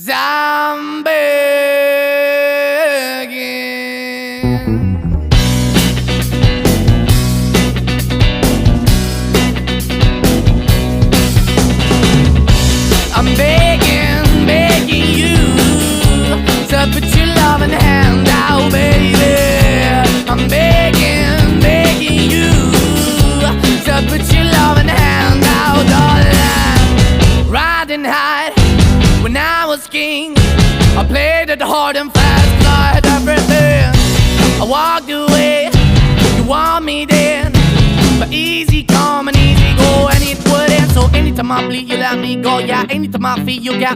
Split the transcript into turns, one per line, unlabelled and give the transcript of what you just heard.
'Cause I'm begging. I'm begging, begging you to put your loving hand out, baby. I'm begging, begging you to put your loving hand out, darling. Riding high when I was king, I played it hard and fast, 'cause I had everything. I walked away, you want me then, but easy come and easy go, and it wouldn't. So anytime I bleed, you let me go. Yeah, anytime I feel, you got